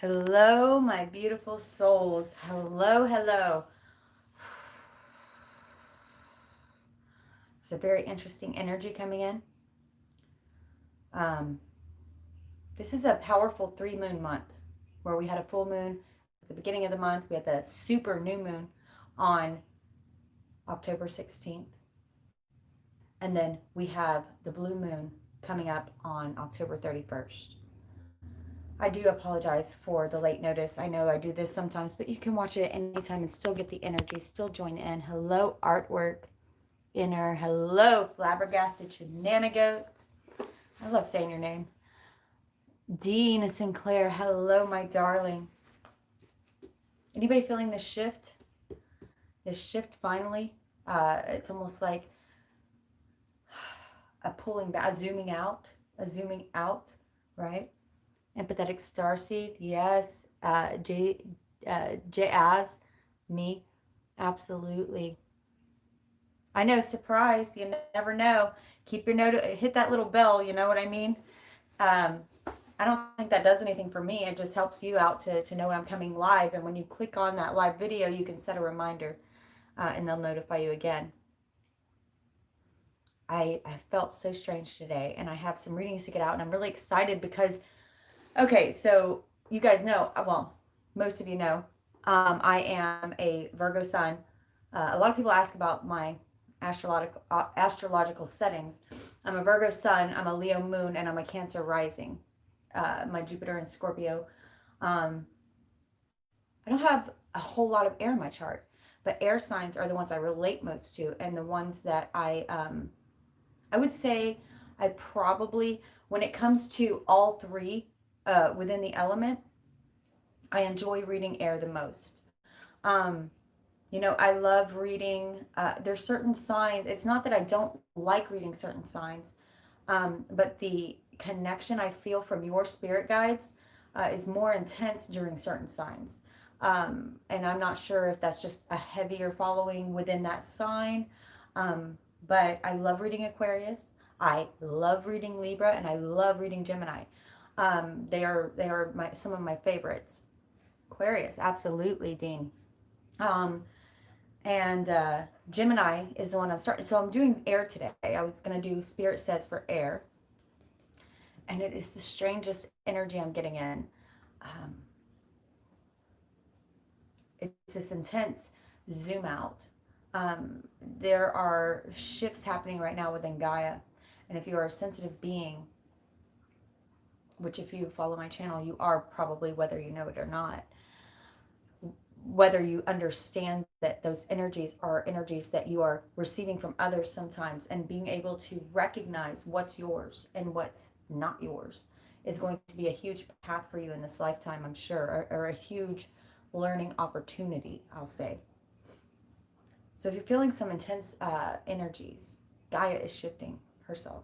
Hello, my beautiful souls. Hello, hello. There's a very interesting energy coming in. Um, this is a powerful 3 moon month where we had a full moon at the beginning of the month. We had the super new moon on October 16th. And then we have the blue moon coming up on October 31st. I do apologize for the late notice. I know I do this sometimes, but you can watch it anytime and still get the energy, still join in. Hello, artwork. Inner. Hello, flabbergasted shenanigans. I love saying your name. Dean Sinclair. Hello, my darling. Anybody feeling this shift? This shift finally? It's almost like a pulling back, a zooming out, right? Empathetic starseed. Yes. Jazz. Me. Absolutely. I know, surprise. You never know. Keep your note. Hit that little bell. You know what I mean? Um, I don't think that does anything for me. It just helps you out to know when I'm coming live. And when you click on that live video, you can set a reminder, and they'll notify you again. I felt so strange today, and I have some readings to get out, and I'm really excited because, okay, so you guys know, well, most of you know, I am a Virgo sun. A lot of people ask about my astrological settings. I'm a Virgo sun, I'm a Leo moon, and I'm a Cancer rising. My Jupiter in Scorpio. Um, I don't have a whole lot of air in my chart, but air signs are the ones I relate most to, and the ones that I would say I probably, when it comes to all three within the element, I enjoy reading air the most. Um, I love reading. There's certain signs. It's not that I don't like reading certain signs, but the connection I feel from your spirit guides is more intense during certain signs. And I'm not sure if that's just a heavier following within that sign. But I love reading Aquarius. I love reading Libra, and I love reading Gemini. They are some of my favorites. Aquarius, absolutely, Dean. Um, and Gemini is the one I'm starting. So I'm doing air today. I was going to do Spirit Says for air. And it is the strangest energy I'm getting in. Um, it's this intense zoom out. There are shifts happening right now within Gaia. And if you are a sensitive being, which if you follow my channel, you are probably, whether you know it or not, whether you understand that those energies are energies that you are receiving from others sometimes, and being able to recognize what's yours and what's not yours is going to be a huge path for you in this lifetime, I'm sure, or a huge learning opportunity, I'll say. So if you're feeling some intense energies, Gaia is shifting herself.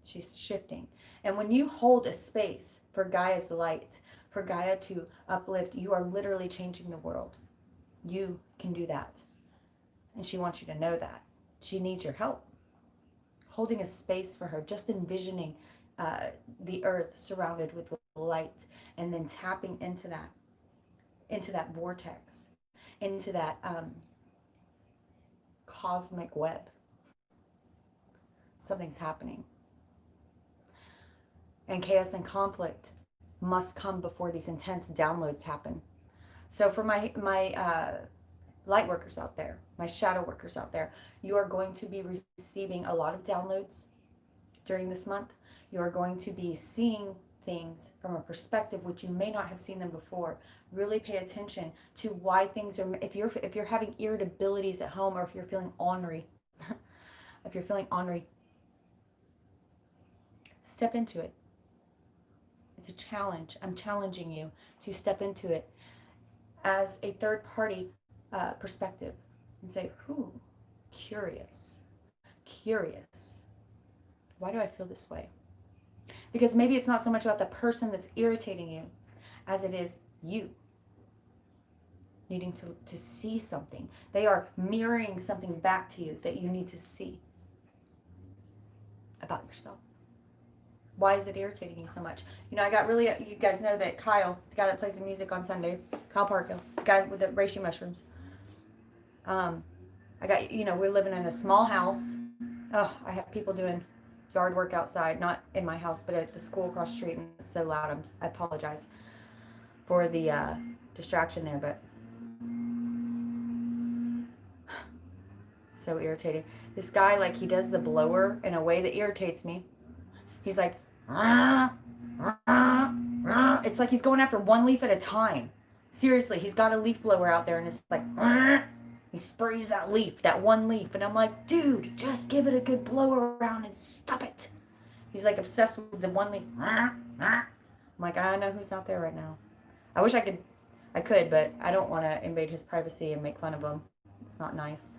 She's shifting. And when you hold a space for Gaia's light, for Gaia to uplift, you are literally changing the world. You can do that. And she wants you to know that. She needs your help. Holding a space for her, just envisioning the earth surrounded with light, and then tapping into that vortex, into that cosmic web. Something's happening. And chaos and conflict must come before these intense downloads happen. So for my light workers out there, my shadow workers out there, you are going to be receiving a lot of downloads during this month. You are going to be seeing things from a perspective which you may not have seen them before. Really pay attention to why things are, if you're having irritabilities at home, or if you're feeling ornery, if you're feeling ornery, step into it. It's a challenge. I'm challenging you to step into it as a third party perspective and say, curious, curious. Why do I feel this way? Because maybe it's not so much about the person that's irritating you as it is you needing to see something. They are mirroring something back to you that you need to see about yourself. Why is it irritating you so much? You know, I got really, you guys know that Kyle, the guy that plays the music on Sundays, Kyle Parko, the guy with the reishi mushrooms. I got, you know, we're living in a small house. Oh, I have people doing yard work outside, not in my house, but at the school across the street, and it's so loud. I apologize for the distraction there, but so irritating. This guy, like, he does the blower in a way that irritates me. He's like, "Rah, rah, rah." It's like he's going after one leaf at a time. Seriously, he's got a leaf blower out there, and it's like, "Rah." He sprays that leaf, that one leaf, and I'm like, dude, just give it a good blow around and stop it. He's like obsessed with the one leaf. I'm like, I know who's out there right now. I wish I could, but I don't want to invade his privacy and make fun of him. It's not nice.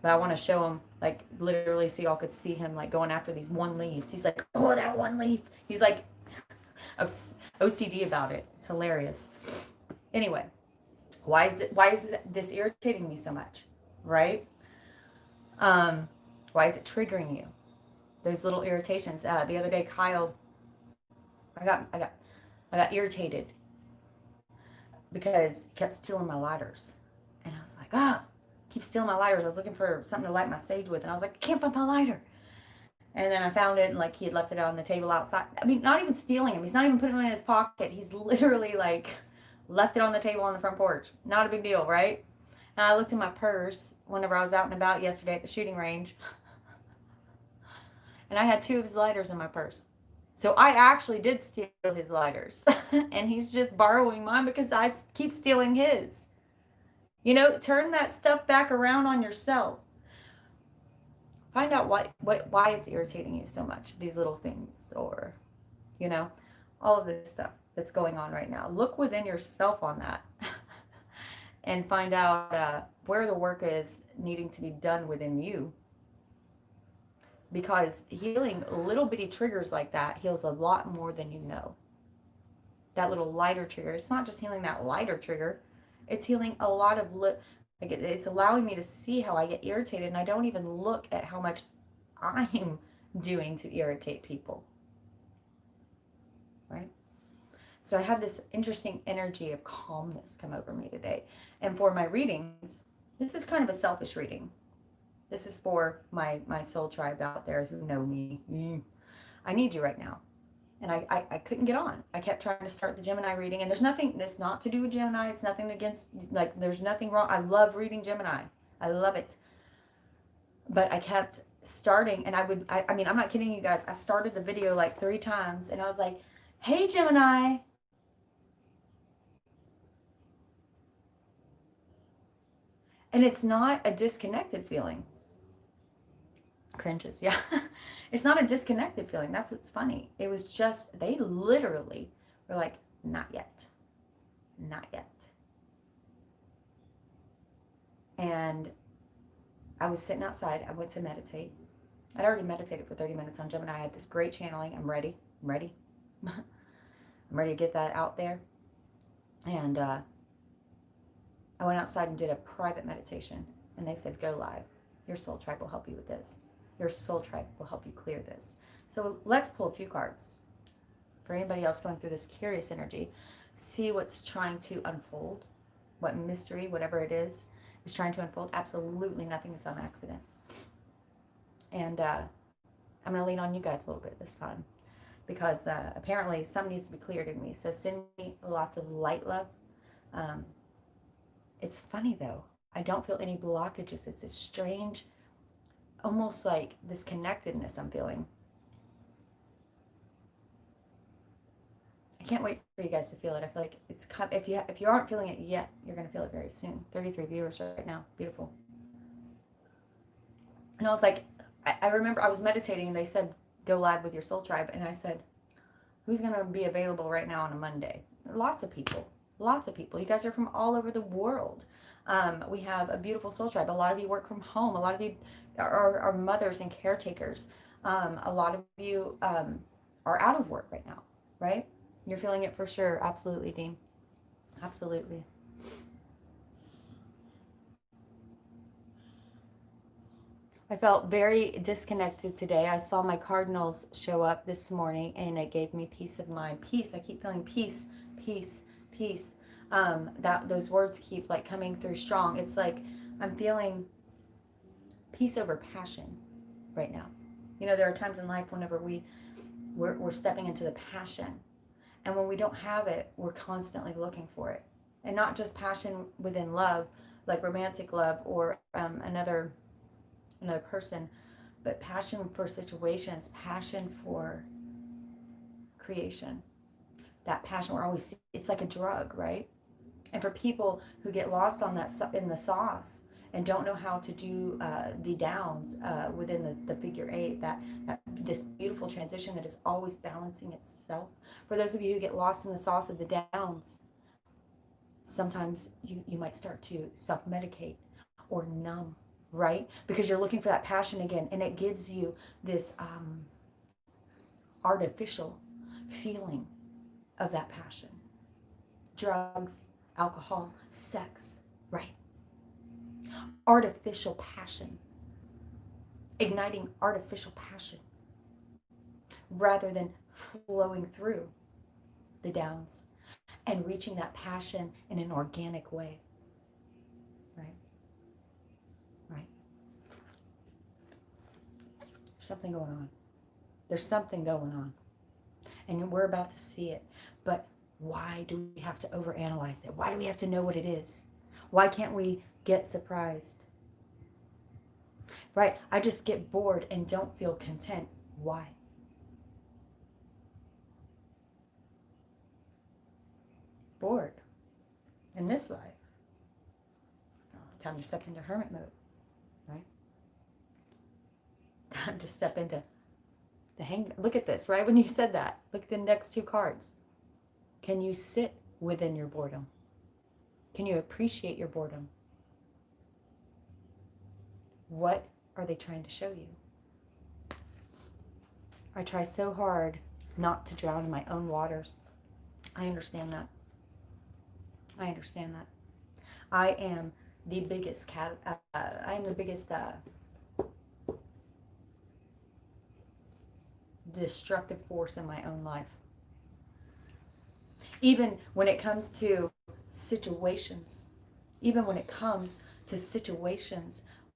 But I want to show him, like, literally so y'all could see him, like, going after these one leaves. He's like, oh, that one leaf. He's like OCD about it. It's hilarious. Anyway, why is this irritating me so much, right? Why is it triggering you? Those little irritations. The other day, Kyle, I got irritated because he kept stealing my lighters, and I was like, keep stealing my lighters. I was looking for something to light my sage with, and I was like, I can't find my lighter. And then I found it, and like he had left it on the table outside. I mean, not even stealing him. He's not even putting it in his pocket. He's literally like left it on the table on the front porch. Not a big deal, right? And I looked in my purse whenever I was out and about yesterday at the shooting range, and I had 2 of his lighters in my purse. So I actually did steal his lighters, and he's just borrowing mine because I keep stealing his. You know, turn that stuff back around on yourself. Find out why it's irritating you so much, these little things, or, you know, all of this stuff that's going on right now. Look within yourself on that and find out where the work is needing to be done within you. Because healing little bitty triggers like that heals a lot more than you know. That little lighter trigger, it's not just healing that lighter trigger, it's healing a lot of like it's allowing me to see how I get irritated, and I don't even look at how much I'm doing to irritate people, right? So I had this interesting energy of calmness come over me today. And for my readings, this is kind of a selfish reading. This is for my soul tribe out there who know me. I need you right now. And I couldn't get on. I kept trying to start the Gemini reading, and there's nothing, it's not to do with Gemini. It's nothing against, like, there's nothing wrong. I love reading Gemini. I love it. But I kept starting, and I mean, I'm not kidding you guys. I started the video like 3 times, and I was like, hey, Gemini. And it's not a disconnected feeling. Cringes, yeah. It's not a disconnected feeling. That's what's funny. It was just, they literally were like, not yet. Not yet. And I was sitting outside. I went to meditate. I'd already meditated for 30 minutes on Gemini. I had this great channeling. I'm ready. I'm ready. I'm ready to get that out there. And I went outside and did a private meditation. And they said, go live. Your soul tribe will help you with this. Your soul tribe will help you clear this. So let's pull a few cards. For anybody else going through this curious energy, see what's trying to unfold. What mystery, whatever it is trying to unfold. Absolutely nothing is on accident. And I'm going to lean on you guys a little bit this time. Because apparently some needs to be cleared in me. So send me lots of light love. It's funny though. I don't feel any blockages. It's this strange, almost like this connectedness I'm feeling. I can't wait for you guys to feel it. I feel like it's if you aren't feeling it yet, you're going to feel it very soon. 33 viewers right now. Beautiful. And I was like, I remember I was meditating and they said, go live with your soul tribe. And I said, who's going to be available right now on a Monday? Lots of people. Lots of people. You guys are from all over the world. We have a beautiful soul tribe. A lot of you work from home. A lot of you are mothers and caretakers. A lot of you are out of work right now, right? You're feeling it for sure. Absolutely, Dean. Absolutely. I felt very disconnected today. I saw my Cardinals show up this morning and it gave me peace of mind. Peace. I keep feeling peace, peace, peace. That those words keep like coming through strong. It's like I'm feeling peace over passion right now. You know, there are times in life whenever we're stepping into the passion. And when we don't have it, we're constantly looking for it. And not just passion within love, like romantic love or another person, but passion for situations, passion for creation. That passion, we're always, it's like a drug, right? And for people who get lost on that in the sauce and don't know how to do the downs within the figure eight, that this beautiful transition that is always balancing itself. For those of you who get lost in the sauce of the downs, sometimes you might start to self-medicate or numb, right? Because you're looking for that passion again, and it gives you this artificial feeling of that passion. Drugs, alcohol, sex, right? Artificial passion. Igniting artificial passion rather than flowing through the downs and reaching that passion in an organic way. Right? Right? There's something going on. There's something going on. And we're about to see it. But why do we have to overanalyze it? Why do we have to know what it is? Why can't we get surprised? Right? I just get bored and don't feel content. Why? Bored in this life. Time to step into hermit mode, right? Time to step into the hang. Look at this, right? When you said that, look at the next two cards. Can you sit within your boredom? Can you appreciate your boredom? What are they trying to show you? I try so hard not to drown in my own waters. I understand that. I understand that. I am the biggest destructive force in my own life. Even when it comes to situations,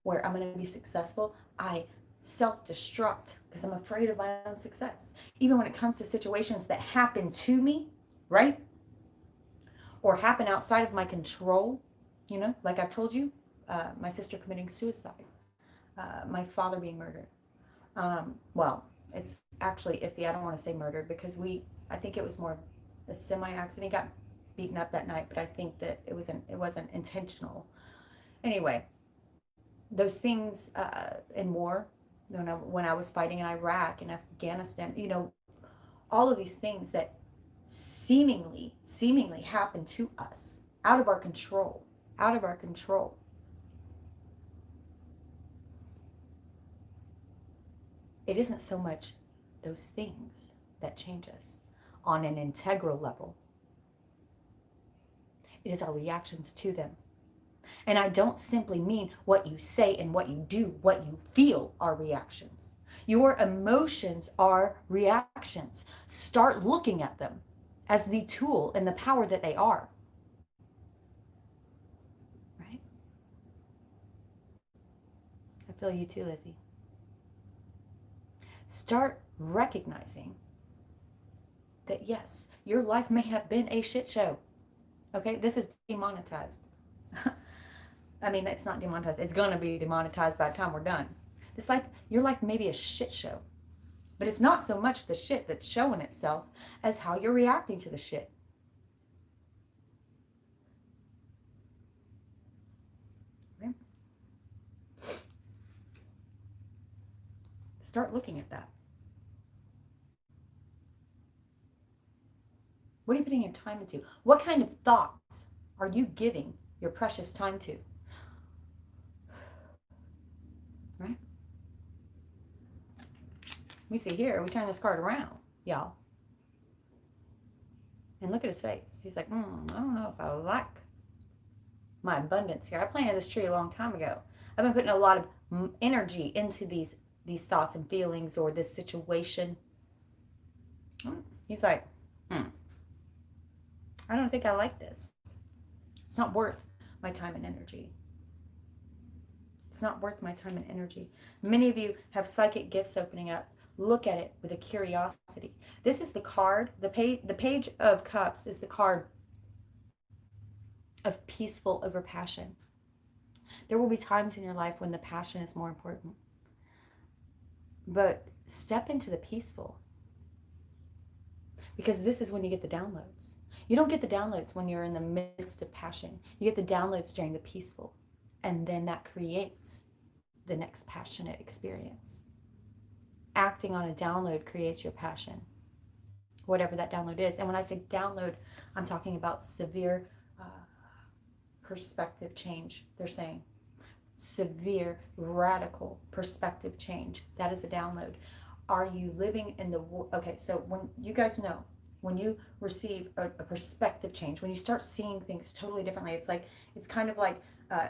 where I'm going to be successful, I self-destruct because I'm afraid of my own success. Even when it comes to situations that happen to me, right? Or happen outside of my control, you know, like I've told you, my sister committing suicide, my father being murdered. Well, it's actually iffy. I don't want to say murdered because I think it was more of a semi-accident. He got beaten up that night, but I think that it wasn't intentional. Anyway, those things in war, when I was fighting in Iraq and Afghanistan, you know, all of these things that seemingly happen to us out of our control. It isn't so much those things that change us on an integral level. It is our reactions to them. And I don't simply mean what you say and what you do, what you feel are reactions. Your emotions are reactions. Start looking at them as the tool and the power that they are. Right? I feel you too, Lizzie. Start recognizing that yes, your life may have been a shit show. Okay, this is demonetized. I mean, it's not demonetized. It's going to be demonetized by the time we're done. It's like your life may be a shit show. But it's not so much the shit that's showing itself as how you're reacting to the shit. Right? Start looking at that. What are you putting your time into? What kind of thoughts are you giving your precious time to? Right? We see here, we turn this card around, y'all. And look at his face. He's like, I don't know if I like my abundance here. I planted this tree a long time ago. I've been putting a lot of energy into these thoughts and feelings or this situation. He's like, I don't think I like this. It's not worth my time and energy. It's not worth my time and energy. Many of you have psychic gifts opening up. Look at it with a curiosity. This is the card. The page of cups is the card of peaceful over passion. There will be times in your life when the passion is more important. But step into the peaceful. Because this is when you get the downloads. You don't get the downloads when you're in the midst of passion. You get the downloads during the peaceful. And then that creates the next passionate experience. Acting on a download creates your passion, whatever that download is. And when I say download, I'm talking about severe perspective change. They're saying severe, radical perspective change. That is a download. Are you living in the... Okay, so when you guys know, when you receive a perspective change, when you start seeing things totally differently, it's kind of like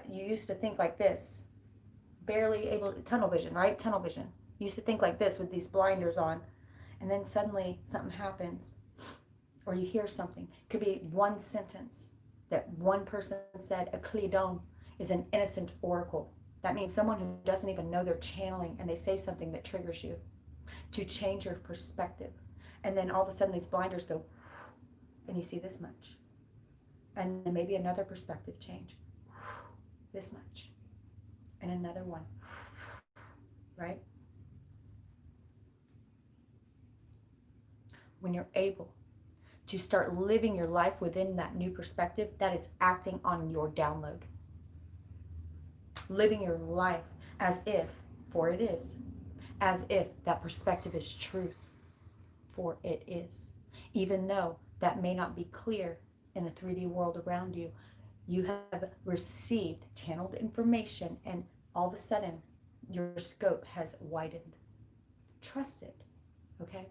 you used to think like this, barely able to... Tunnel vision, right? Tunnel vision. You used to think like this with these blinders on, and then suddenly something happens, or you hear something. It could be one sentence that one person said. A Klidon is an innocent oracle. That means someone who doesn't even know they're channeling, and they say something that triggers you to change your perspective. And then all of a sudden these blinders go, and you see this much. And then maybe another perspective change, this much. And another one, right? When you're able to start living your life within that new perspective, that is acting on your download. Living your life as if, for it is, as if that perspective is truth, for it is. Even though that may not be clear in the 3D world around you, you have received channeled information, and all of a sudden your scope has widened. Trust it, okay?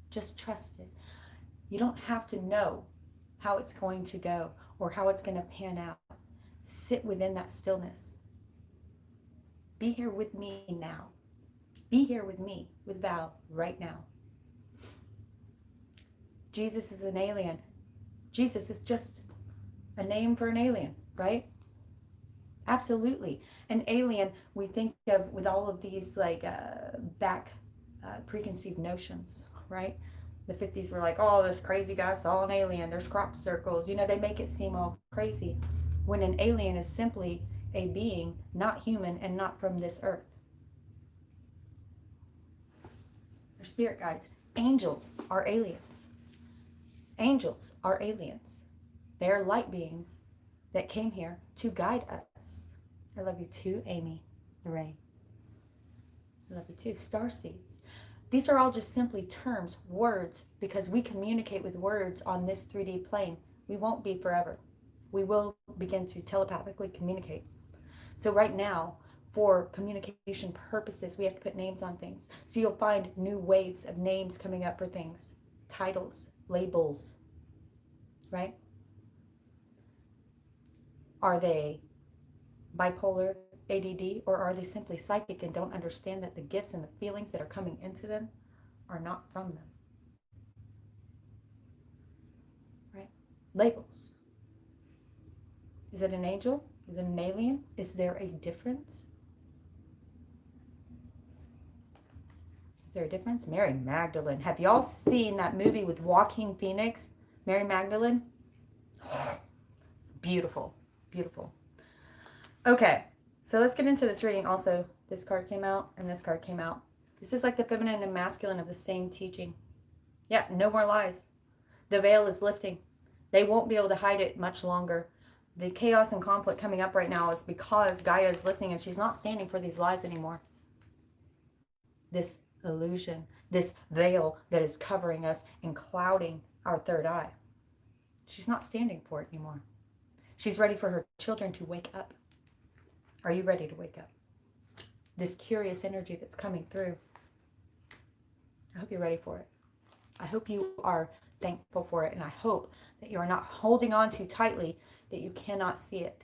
Just trust it. You don't have to know how it's going to go or how it's going to pan out. Sit within that stillness. Be here with me now. Be here with me, with Val, right now. Jesus is an alien. Jesus is just a name for an alien, right? Absolutely. An alien we think of with all of these preconceived notions, right? The 50s were like, oh, this crazy guy saw an alien. There's crop circles. You know, they make it seem all crazy. When an alien is simply a being, not human and not from this earth. They're spirit guides. Angels are aliens. Angels are aliens. They are light beings that came here to guide us. I love you too, Amy, Lorraine. I love you too. Star seeds. These are all just simply terms, words, because we communicate with words on this 3D plane. We won't be forever. We will begin to telepathically communicate. So right now, for communication purposes, we have to put names on things. So you'll find new waves of names coming up for things. Titles, labels, right? Are they bipolar, ADD, or are they simply psychic and don't understand that the gifts and the feelings that are coming into them are not from them? Right? Labels. Is it an angel? Is it an alien? Is there a difference? Is there a difference? Mary Magdalene. Have y'all seen that movie with Joaquin Phoenix? Mary Magdalene? It's beautiful. Beautiful. Okay. So let's get into this reading. Also, this card came out and this card came out. This is like the feminine and masculine of the same teaching. Yeah, no more lies. The veil is lifting. They won't be able to hide it much longer. The chaos and conflict coming up right now is because Gaia is lifting and she's not standing for these lies anymore. This illusion, this veil that is covering us and clouding our third eye. She's not standing for it anymore. She's ready for her children to wake up. Are you ready to wake up? This curious energy that's coming through. I hope you're ready for it. I hope you are thankful for it. And I hope that you are not holding on too tightly that you cannot see it.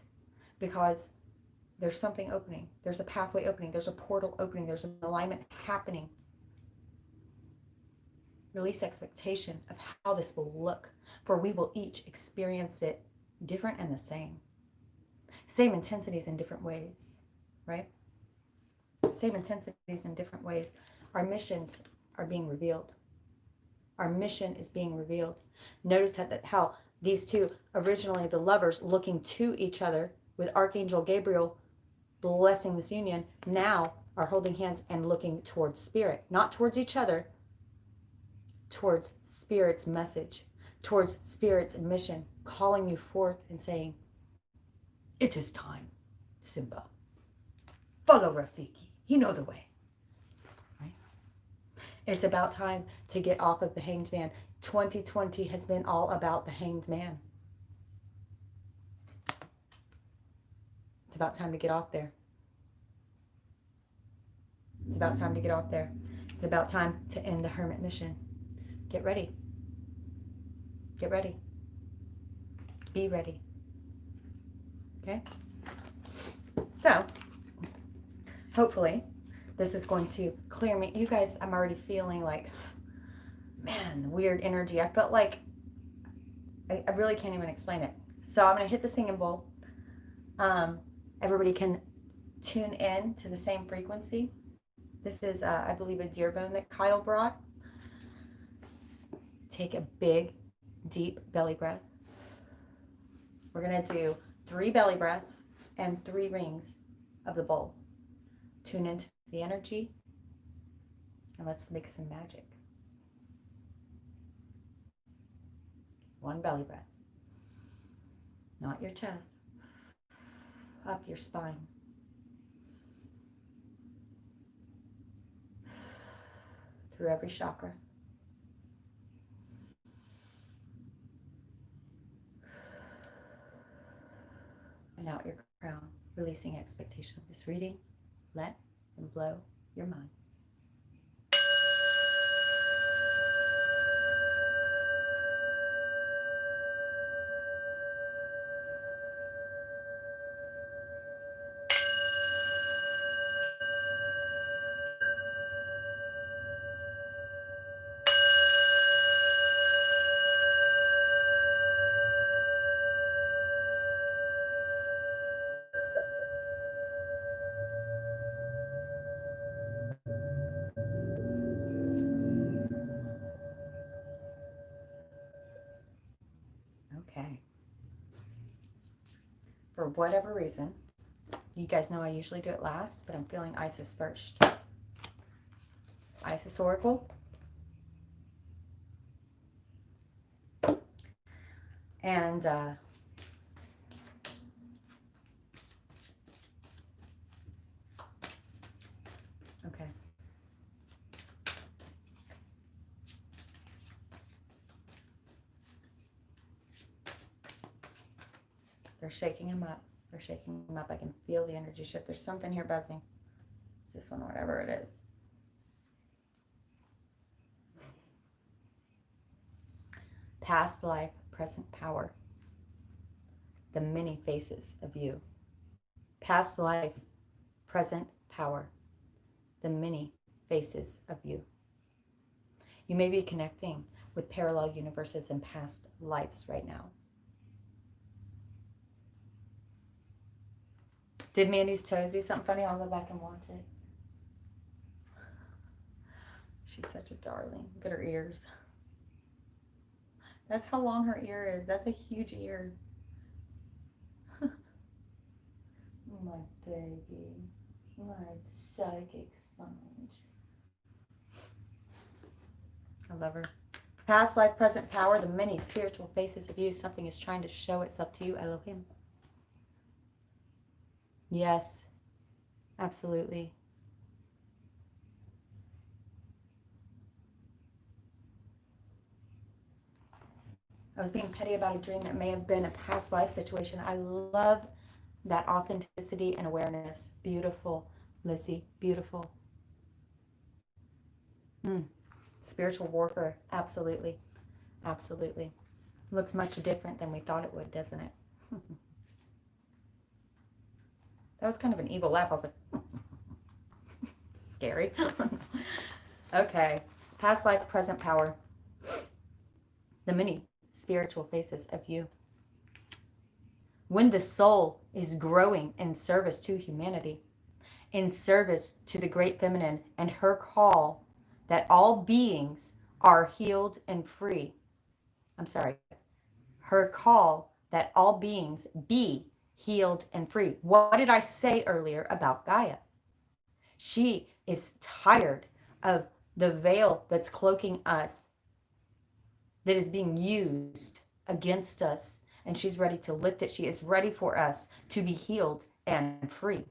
Because There's something opening. There's a pathway opening. There's a portal opening. There's an alignment happening. Release expectation of how this will look, for we will each experience it different and the same. Same intensities in different ways, right? Same intensities in different ways. Our missions are being revealed. Our mission is being revealed. Notice how these two, originally the lovers looking to each other with Archangel Gabriel blessing this union, now are holding hands and looking towards spirit, not towards each other, towards spirit's message, towards spirit's mission, calling you forth and saying, it is time, Simba. Follow Rafiki. You know the way. Right? It's about time to get off of the hanged man. 2020 has been all about the hanged man. It's about time to get off there. It's about time to get off there. It's about time to end the hermit mission. Get ready. Get ready. Be ready. Okay? So, hopefully, this is going to clear me. You guys, I'm already feeling like, man, weird energy. I felt like, I really can't even explain it. So I'm going to hit the singing bowl. Everybody can tune in to the same frequency. This is, I believe, a deer bone that Kyle brought. Take a big, deep belly breath. We're going to do 3 belly breaths and 3 rings of the bowl. Tune into the energy, and let's make some magic. 1 belly breath. Not your chest. Up your spine. Through every chakra. And out your crown, releasing expectation of this reading. Let and blow your mind. Okay. For whatever reason, you guys know I usually do it last, but I'm feeling Isis first. Isis Oracle. And okay. They're shaking him up. They're shaking him up. I can feel the energy shift. There's something here buzzing. It's this one, whatever it is. Past life, present power. The many faces of you. Past life, present power. The many faces of you. You may be connecting with parallel universes and past lives right now. Did Mandy's toes do something funny? I'll go back and watch it. She's such a darling. Look at her ears. That's how long her ear is. That's a huge ear. My baby. My psychic sponge. I love her. Past life, present power, the many spiritual faces of you. Something is trying to show itself to you, Elohim. Yes, absolutely. I was being petty about a dream that may have been a past life situation. I love that authenticity and awareness. Beautiful, Lizzie, beautiful. Spiritual warfare, absolutely, absolutely. Looks much different than we thought it would, doesn't it? That was kind of an evil laugh. I was like, scary. Okay. Past life, present power. The many spiritual faces of you. When the soul is growing in service to humanity, in service to the great feminine and her call that all beings are healed and free. I'm sorry. Her call that all beings be healed and free. What did I say earlier about Gaia? She is tired of the veil that's cloaking us, that is being used against us, and she's ready to lift it. She is ready for us to be healed and free.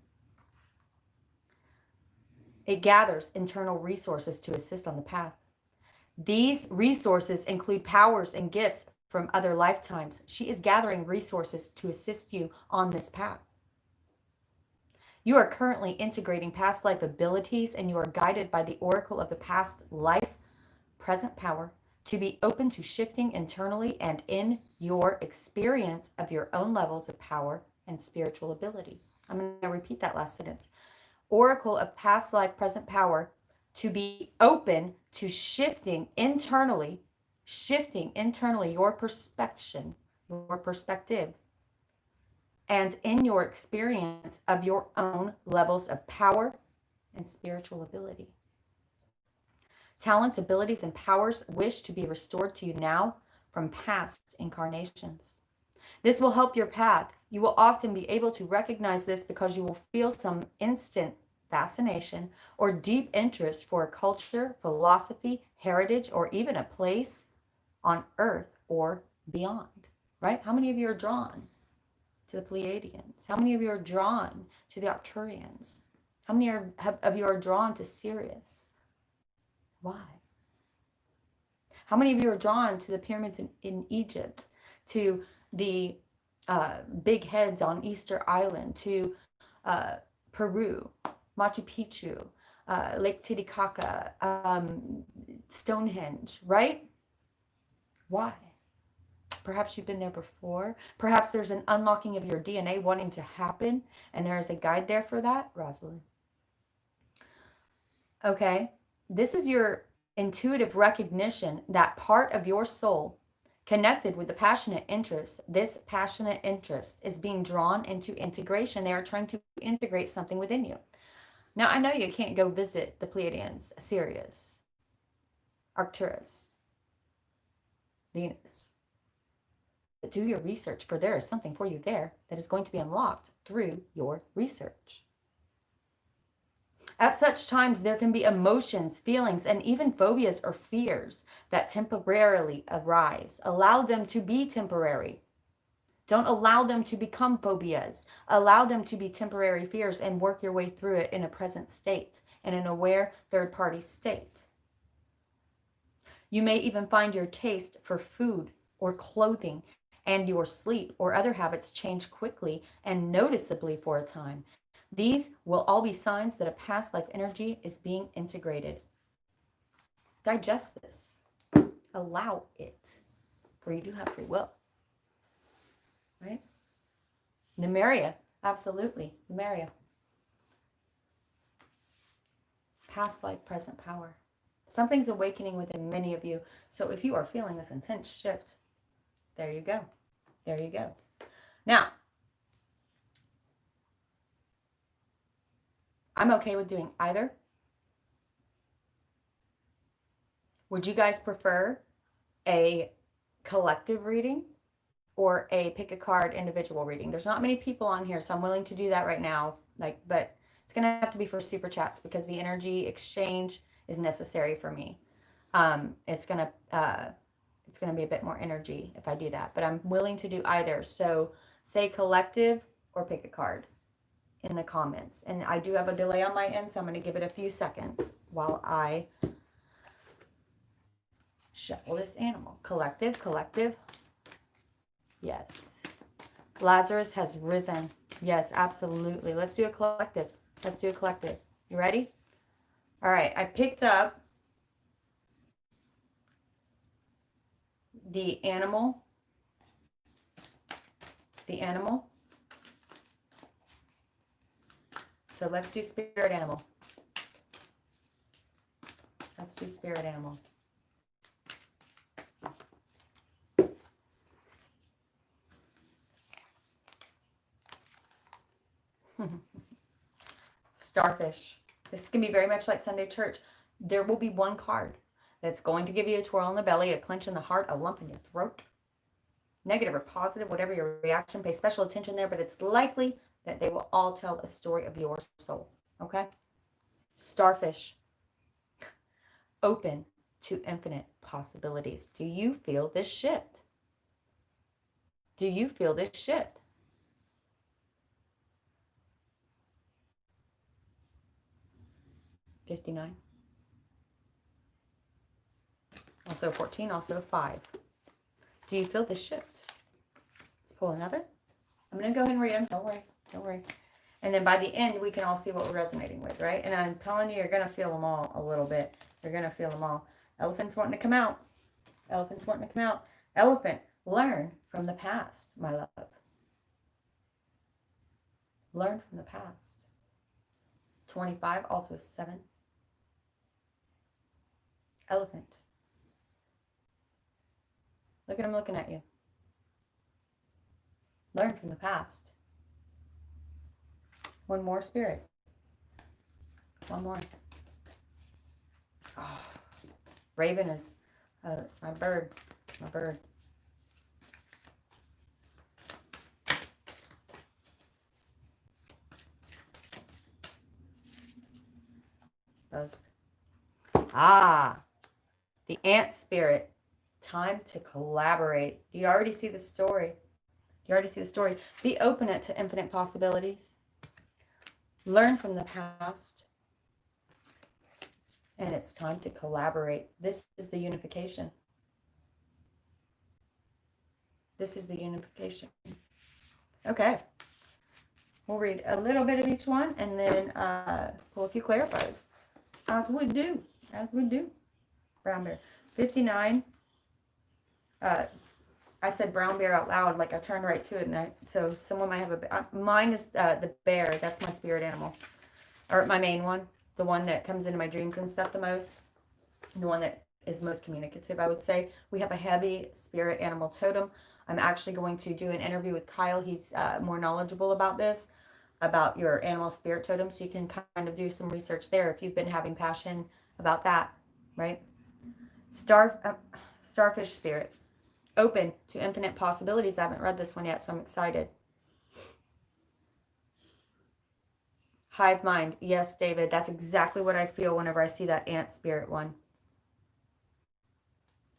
It gathers internal resources to assist on the path. These resources include powers and gifts from other lifetimes. She is gathering resources to assist you on this path. You are currently integrating past life abilities, and you are guided by the oracle of the past life, present power, to be open to shifting internally and in your experience of your own levels of power and spiritual ability. I'm going to repeat that last sentence. Oracle of past life, present power, to be open to shifting internally your perspective, and in your experience of your own levels of power and spiritual ability. Talents, abilities, and powers wish to be restored to you now from past incarnations. This will help your path. You will often be able to recognize this because you will feel some instant fascination or deep interest for a culture, philosophy, heritage, or even a place on Earth or beyond, right? How many of you are drawn to the Pleiadians? How many of you are drawn to the Arcturians? How many of you are drawn to Sirius? Why? How many of you are drawn to the pyramids in Egypt, to the big heads on Easter Island, to Peru, Machu Picchu, Lake Titicaca, Stonehenge, right? Why? Perhaps you've been there before. Perhaps there's an unlocking of your DNA wanting to happen, and there is a guide there for that, Rosalind. Okay, this is your intuitive recognition that part of your soul connected with the passionate interest. This passionate interest is being drawn into integration. They are trying to integrate something within you. Now, I know you can't go visit the Pleiadians, Sirius, Arcturus, Venus. But do your research, for there is something for you there that is going to be unlocked through your research. At such times, there can be emotions, feelings, and even phobias or fears that temporarily arise. Allow them to be temporary. Don't allow them to become phobias. Allow them to be temporary fears and work your way through it in a present state, in an aware third-party state. You may even find your taste for food or clothing and your sleep or other habits change quickly and noticeably for a time. These will all be signs that a past life energy is being integrated. Digest this. Allow it, for you do have free will. Right? Numeria, absolutely. Numeria. Past life, present power. Something's awakening within many of you. So if you are feeling this intense shift, there you go. There you go. Now, I'm okay with doing either. Would you guys prefer a collective reading or a pick a card individual reading? There's not many people on here, so I'm willing to do that right now. But it's gonna have to be for super chats because the energy exchange is necessary for me. It's gonna be a bit more energy if I do that, but I'm willing to do either. So say collective or pick a card in the comments. And I do have a delay on my end, so I'm going to give it a few seconds while I shuffle this animal. Collective, collective. Yes. Lazarus has risen. Yes, absolutely. Let's do a collective. Let's do a collective. You ready? All right. I picked up the animal. The animal. So let's do spirit animal. Let's do spirit animal. Starfish. This can be very much like Sunday church. There will be one card that's going to give you a twirl in the belly, a clench in the heart, a lump in your throat. Negative or positive, whatever your reaction, pay special attention there, but it's likely that they will all tell a story of your soul. Okay? Starfish. Open to infinite possibilities. Do you feel this shift? Do you feel this shift? $59. Also 14, also 5. Do you feel this shift? Let's pull another. I'm going to go ahead and read them. Don't worry. Don't worry. And then by the end, we can all see what we're resonating with, right? And I'm telling you, you're going to feel them all a little bit. You're going to feel them all. Elephants wanting to come out. Elephants wanting to come out. Elephant, learn from the past, my love. Learn from the past. 25, also 7. Elephant. Look at him looking at you. Learn from the past. One more, spirit. One more. Oh, Raven is, it's my bird. My bird. Buzzed. Ah, the ant spirit. Time to collaborate. Do you already see the story? You already see the story. Be open to infinite possibilities. Learn from the past. And it's time to collaborate. This is the unification. This is the unification. Okay. We'll read a little bit of each one and then pull a few clarifiers. As we do. As we do. Brown bear. 59. I said brown bear out loud, like I turned right to it. So someone might have a... mine is the bear. That's my spirit animal. Or my main one. The one that comes into my dreams and stuff the most. The one that is most communicative, I would say. We have a heavy spirit animal totem. I'm actually going to do an interview with Kyle. He's more knowledgeable about this, about your animal spirit totem. So you can kind of do some research there if you've been having passion about that, right? Starfish spirit. Open to infinite possibilities. I haven't read this one yet, so I'm excited. Hive mind. Yes, David, that's exactly what I feel whenever I see that ant spirit one.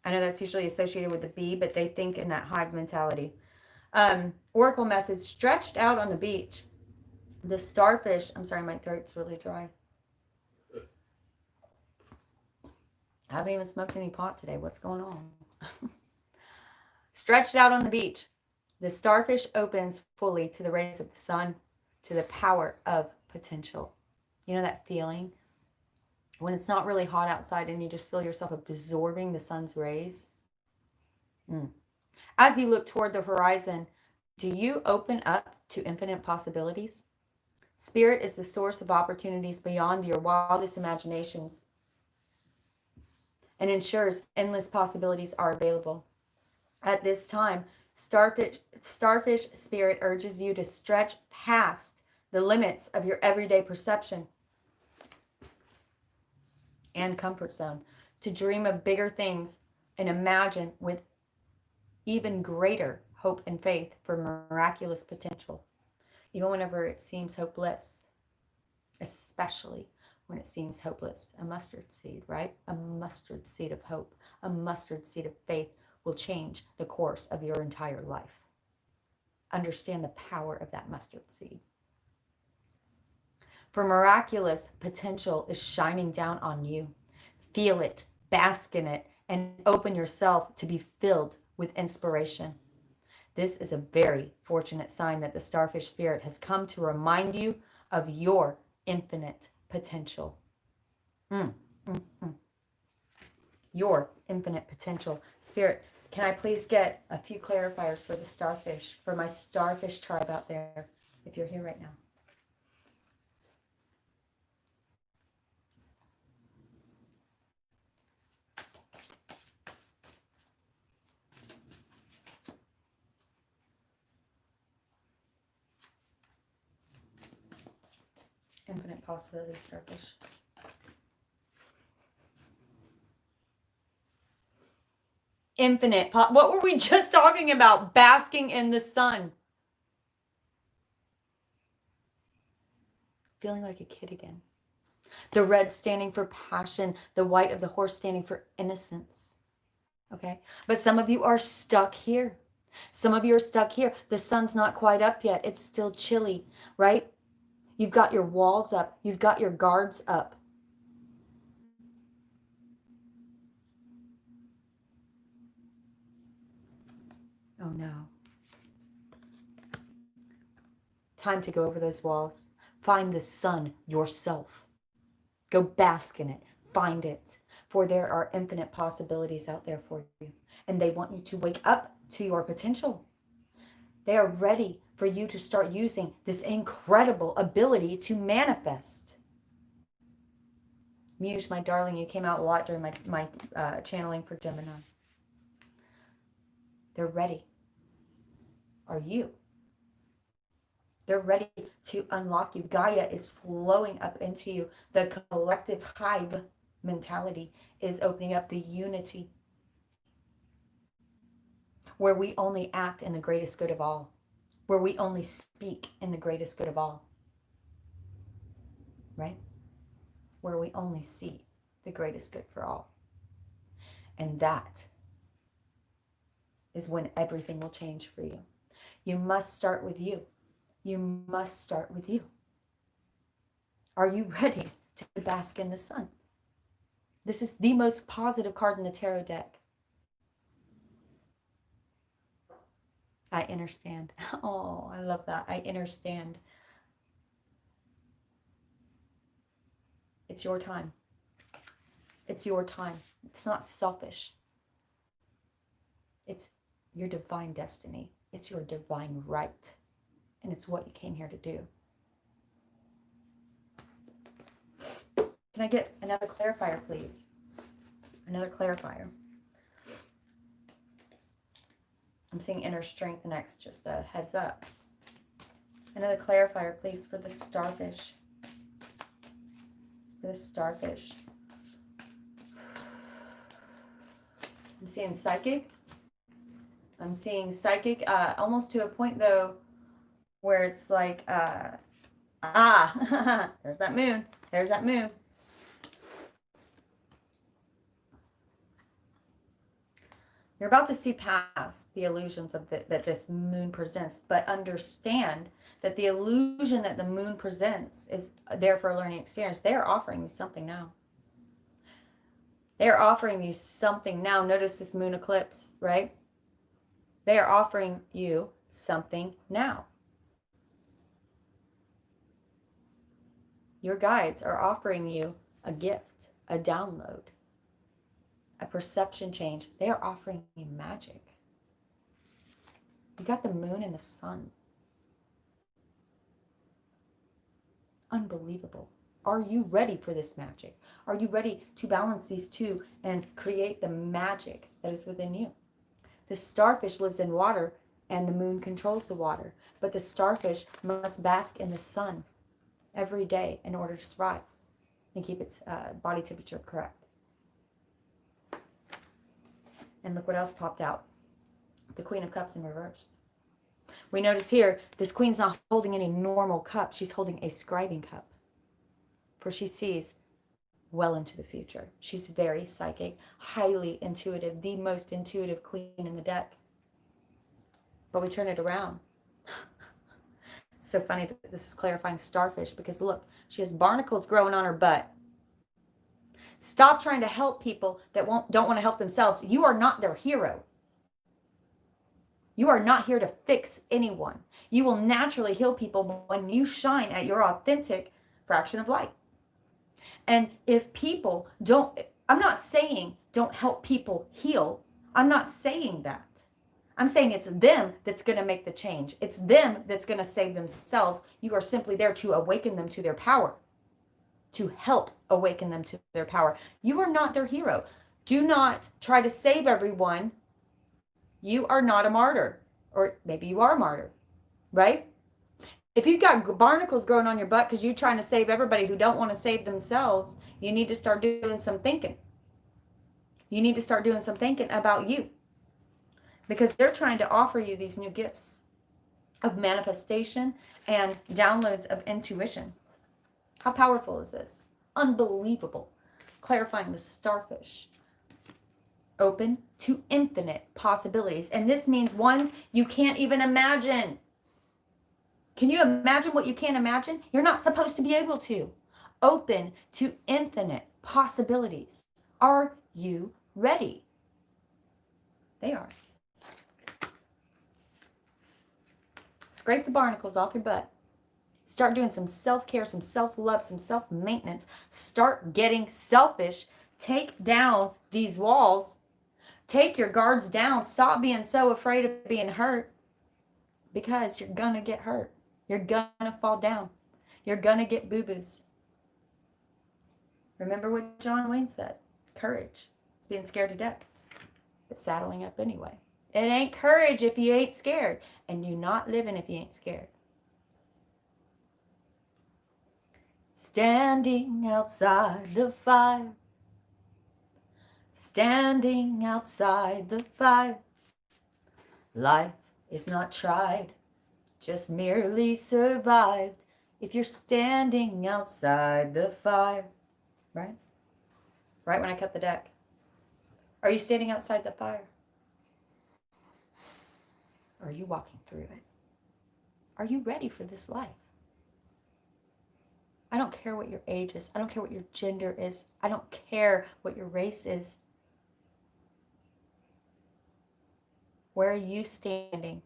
I know that's usually associated with the bee, but they think in that hive mentality. Oracle message, stretched out on the beach. The starfish, I'm sorry, my throat's really dry. I haven't even smoked any pot today. What's going on? Stretched out on the beach. The starfish opens fully to the rays of the sun, to the power of potential. You know that feeling when it's not really hot outside and you just feel yourself absorbing the sun's rays? As you look toward the horizon, do you open up to infinite possibilities? Spirit is the source of opportunities beyond your wildest imaginations and ensures endless possibilities are available. At this time, starfish spirit urges you to stretch past the limits of your everyday perception and comfort zone, to dream of bigger things and imagine with even greater hope and faith for miraculous potential, even whenever it seems hopeless, especially when it seems hopeless. A mustard seed, right? A mustard seed of hope, a mustard seed of faith will change the course of your entire life. Understand the power of that mustard seed. For miraculous potential is shining down on you. Feel it, bask in it, and open yourself to be filled with inspiration. This is a very fortunate sign that the starfish spirit has come to remind you of your infinite potential. Your infinite potential. Spirit, can I please get a few clarifiers for the starfish, for my starfish tribe out there, if you're here right now? Infinite possibilities, starfish. What were we just talking about? Basking in the sun. Feeling like a kid again. The red standing for passion, the white of the horse standing for innocence. Okay? But some of you are stuck here. Some of you are stuck here. The sun's not quite up yet. It's still chilly, right? You've got your walls up. You've got your guards up. Oh no. Time to go over those walls. Find the sun yourself. Go bask in it. Find it. For there are infinite possibilities out there for you. And they want you to wake up to your potential. They are ready for you to start using this incredible ability to manifest. Muse, my darling, you came out a lot during my channeling for Gemini. They're ready. Are you? They're ready to unlock you. Gaia is flowing up into you. The collective hive mentality is opening up, the unity, where we only act in the greatest good of all, where we only speak in the greatest good of all, right? Where we only see the greatest good for all. And that is when everything will change for you. You must start with you. You must start with you. Are you ready to bask in the sun? This is the most positive card in the tarot deck. I understand. Oh, I love that. I understand. It's your time. It's your time. It's not selfish. It's your divine destiny. It's your divine right. And it's what you came here to do. Can I get another clarifier, please? Another clarifier. I'm seeing inner strength next, just a heads up. Another clarifier, please, for the starfish. For the starfish. I'm seeing psychic. I'm seeing psychic, almost to a point, though, where it's like, there's that moon. There's that moon. You're about to see past the illusions of that this moon presents, but understand that the illusion that the moon presents is there for a learning experience. They are offering you something now. They are offering you something now. Notice this moon eclipse, right? They are offering you something now. Your guides are offering you a gift, a download, a perception change. They are offering you magic. You got the moon and the sun. Unbelievable. Are you ready for this magic? Are you ready to balance these two and create the magic that is within you? The starfish lives in water and the moon controls the water. But the starfish must bask in the sun every day in order to survive and keep its body temperature correct. And look what else popped out. The Queen of Cups in reverse. We notice here, this queen's not holding any normal cup. She's holding a scribing cup. For she sees well into the future. She's very psychic, highly intuitive, the most intuitive queen in the deck. But we turn it around. It's so funny that this is clarifying starfish because look, she has barnacles growing on her butt. Stop trying to help people that don't want to help themselves. You are not their hero. You are not here to fix anyone. You will naturally heal people when you shine at your authentic fraction of light. And if people don't, I'm not saying don't help people heal. I'm not saying that. I'm saying it's them that's going to make the change. It's them that's going to save themselves. You are simply there to awaken them to their power, to help awaken them to their power. You are not their hero. Do not try to save everyone. You are not a martyr. Or maybe you are a martyr, right? If you've got barnacles growing on your butt because you're trying to save everybody who don't want to save themselves, you need to start doing some thinking. You need to start doing some thinking about you, because they're trying to offer you these new gifts of manifestation and downloads of intuition. How powerful is this? Unbelievable. Clarifying the starfish. Open to infinite possibilities. And this means ones you can't even imagine. Can you imagine what you can't imagine? You're not supposed to be able to. Open to infinite possibilities. Are you ready? They are. Scrape the barnacles off your butt. Start doing some self-care, some self-love, some self-maintenance. Start getting selfish. Take down these walls. Take your guards down. Stop being so afraid of being hurt, because you're going to get hurt. You're going to fall down. You're going to get boo-boos. Remember what John Wayne said. Courage is being scared to death, but saddling up anyway. It ain't courage if you ain't scared, and you not living if you ain't scared. Standing outside the fire. Standing outside the fire. Life is not tried, just merely survived. If you're standing outside the fire. Right? Right when I cut the deck. Are you standing outside the fire? Or are you walking through it? Are you ready for this life? I don't care what your age is. I don't care what your gender is. I don't care what your race is. Where are you standing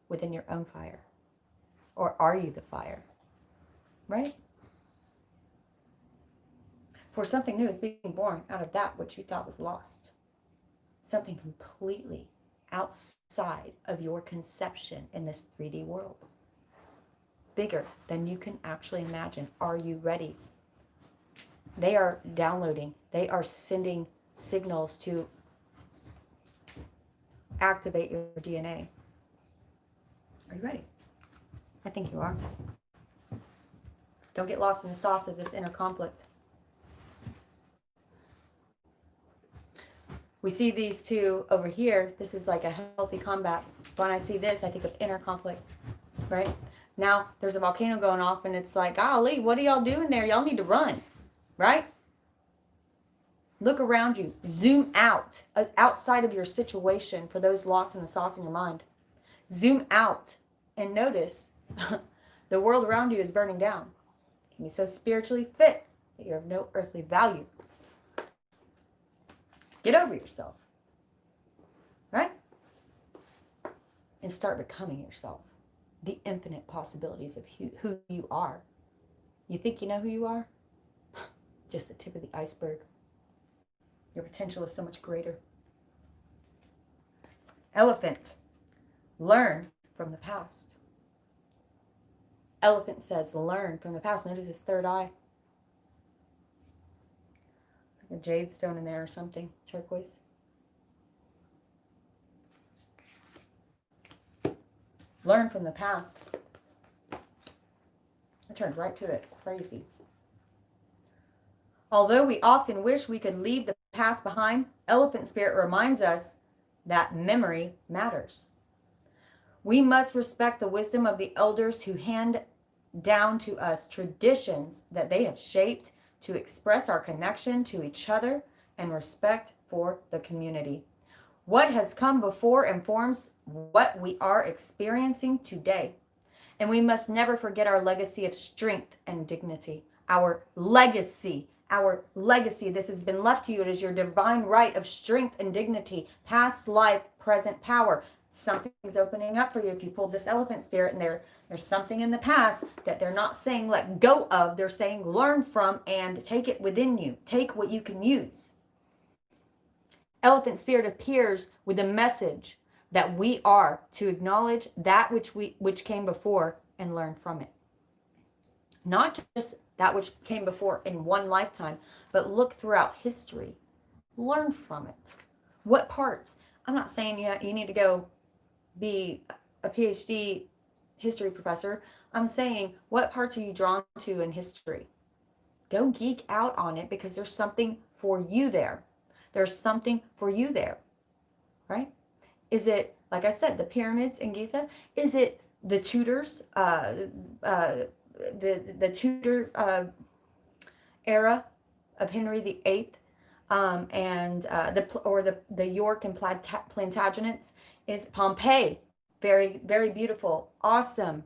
within your own fire? Or are you the fire? Right? For something new is being born out of that which you thought was lost. Something completely outside of your conception in this 3D world. Bigger than you can actually imagine. Are you ready? They are downloading. They are sending signals to activate your DNA. Are you ready? I think you are. Don't get lost in the sauce of this inner conflict. We see these two over here. This is like a healthy combat. When I see this, I think of inner conflict, right? Now, there's a volcano going off, and it's like, golly, what are y'all doing there? Y'all need to run, right? Look around you. Zoom out, outside of your situation for those lost in the sauce in your mind. Zoom out and notice the world around you is burning down. You can be so spiritually fit that you're of no earthly value. Get over yourself, right? And start becoming yourself. The infinite possibilities of who you are. You think you know who you are? Just the tip of the iceberg. Your potential is so much greater. Elephant, learn from the past. Elephant says, learn from the past. Notice his third eye. It's like a jade stone in there or something. Turquoise. Learn from the past. I turned right to it. Crazy. Although we often wish we could leave the past behind, Elephant Spirit reminds us that memory matters. We must respect the wisdom of the elders who hand down to us traditions that they have shaped to express our connection to each other and respect for the community. What has come before informs what we are experiencing today. And we must never forget our legacy of strength and dignity. Our legacy. This has been left to you. It is your divine right of strength and dignity. Past life, present power. Something's opening up for you if you pulled this Elephant Spirit, and there's something in the past that they're not saying let go of. They're saying learn from and take it within you. Take what you can use. Elephant Spirit appears with a message that we are to acknowledge that which came before and learn from it. Not just that which came before in one lifetime, but look throughout history. Learn from it. What parts? I'm not saying you need to go be a PhD history professor. I'm saying, what parts are you drawn to in history? Go geek out on it, because there's something for you there. There's something for you there, right? Is it, like I said, the pyramids in Giza? Is it the Tudors, the Tudor era of Henry VIII, and the York and Plantagenets? Is Pompeii? Very, very beautiful, awesome.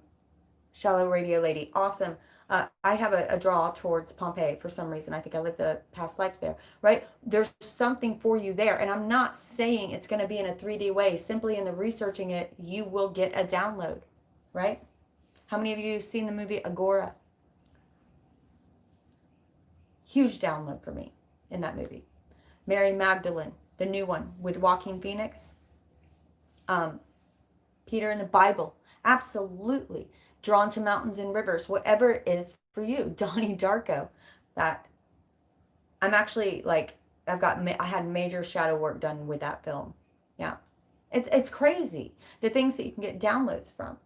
Shallow Radio Lady, awesome. I have a draw towards Pompeii for some reason. I think I lived a past life there, right? There's something for you there. And I'm not saying it's going to be in a 3D way. Simply in the researching it, you will get a download, right? How many of you have seen the movie Agora? Huge download for me in that movie. Mary Magdalene, the new one with Joaquin Phoenix. Peter in the Bible, absolutely. Drawn to mountains and rivers, whatever it is for you. Donnie Darko, that I'm actually like, I had major shadow work done with that film. Yeah, it's crazy the things that you can get downloads from.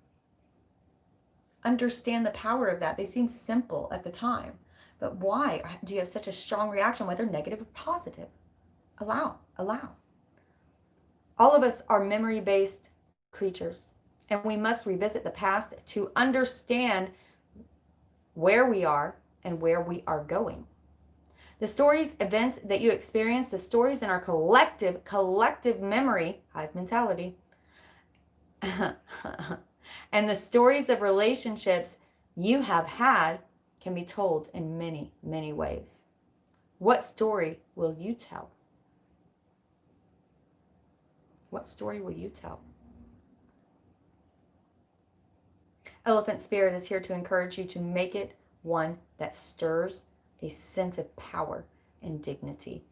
Understand the power of that. They seem simple at the time, but why do you have such a strong reaction, whether negative or positive? Allow. All of us are memory-based creatures, and we must revisit the past to understand where we are and where we are going. The stories, events that you experience, the stories in our collective memory, hive mentality, and the stories of relationships you have had can be told in many, many ways. What story will you tell? What story will you tell? Elephant Spirit is here to encourage you to make it one that stirs a sense of power and dignity.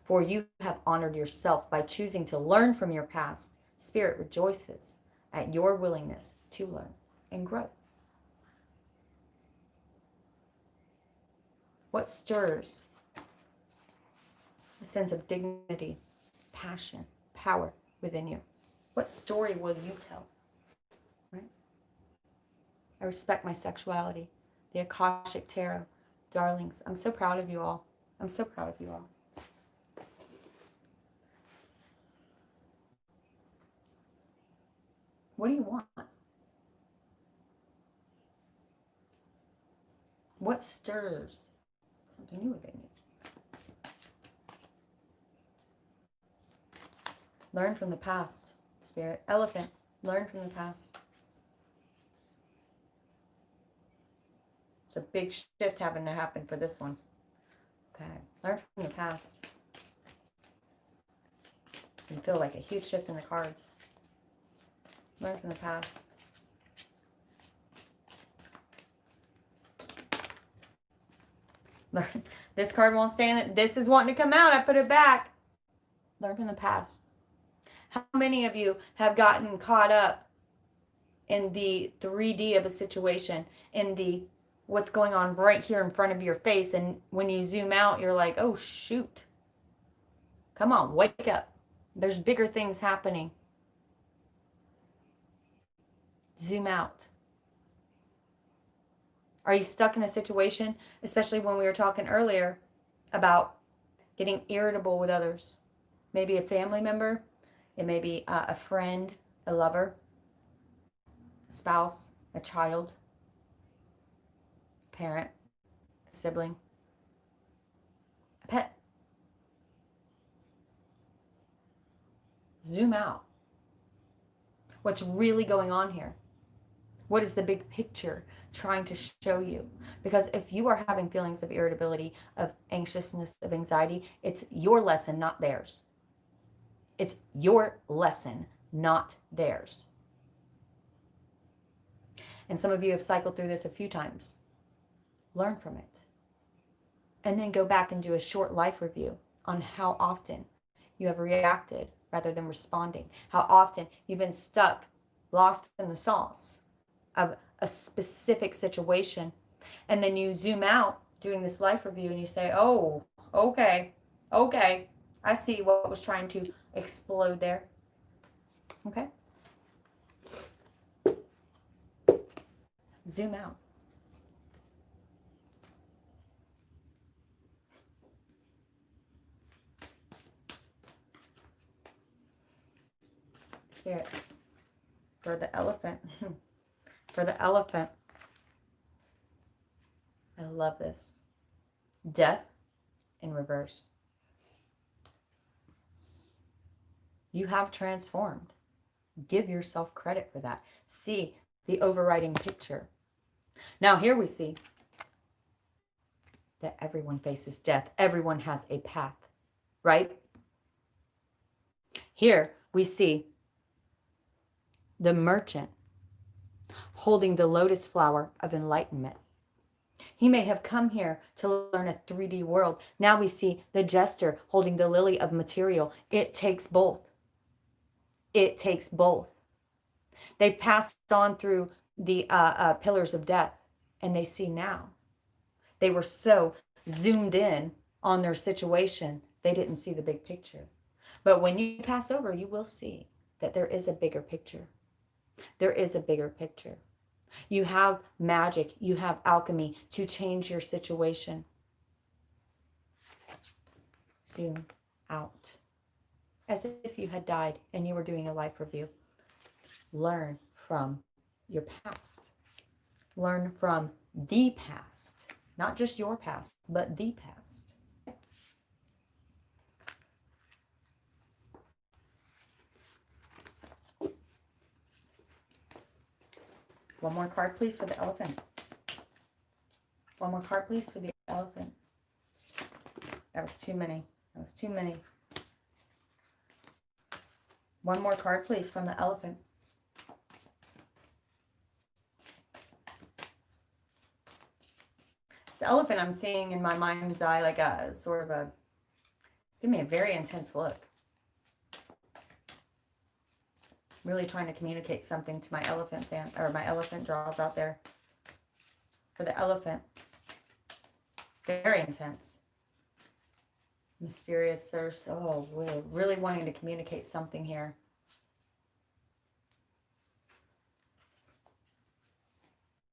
For you have honored yourself by choosing to learn from your past. Spirit rejoices at your willingness to learn and grow. What stirs a sense of dignity, passion, power within you? What story will you tell? Right? I respect my sexuality, the Akashic Tarot. Darlings, I'm so proud of you all. I'm so proud of you all. What do you want? What stirs something new within you? Learn from the past, Spirit. Elephant, learn from the past. It's a big shift having to happen for this one. Okay, learn from the past. You can feel like a huge shift in the cards. Learn from the past. Learn. This card won't stay in it. This is wanting to come out. I put it back. Learn from the past. How many of you have gotten caught up in the 3D of a situation, in the what's going on right here in front of your face, and when you zoom out, you're like, oh shoot. Come on, wake up. There's bigger things happening. Zoom out. Are you stuck in a situation, especially when we were talking earlier about getting irritable with others? Maybe a family member, it may be a friend, a lover, a spouse, a child, a parent, a sibling, a pet. Zoom out. What's really going on here? What is the big picture trying to show you? Because if you are having feelings of irritability, of anxiousness, of anxiety, it's your lesson, not theirs. It's your lesson, not theirs. And some of you have cycled through this a few times. Learn from it. And then go back and do a short life review on how often you have reacted rather than responding. How often you've been stuck, lost in the sauce of a specific situation. And then you zoom out doing this life review and you say, oh, okay, I see what was trying to explode there. Okay? Zoom out. Spirit, for the elephant, for the elephant, I love this. Death in reverse. You have transformed. Give yourself credit for that. See the overriding picture. Now here we see that everyone faces death. Everyone has a path, right? Here we see the merchant holding the lotus flower of enlightenment. He may have come here to learn a 3D world. Now we see the jester holding the lily of material. It takes both. It takes both. They've passed on through the pillars of death, and they see now. They were so zoomed in on their situation, they didn't see the big picture. But when you pass over, you will see that there is a bigger picture. There is a bigger picture. You have magic, you have alchemy to change your situation. Zoom out. As if you had died and you were doing a life review. Learn from your past. Learn from the past. Not just your past, but the past. One more card, please, for the elephant. One more card, please, for the elephant. That was too many. That was too many. One more card, please, from the elephant. This elephant I'm seeing in my mind's eye like a sort of a, it's giving me a very intense look. Really trying to communicate something to my elephant fan, or my elephant draws out there. For the elephant. Very intense. Mysterious source. Oh, we're really wanting to communicate something here.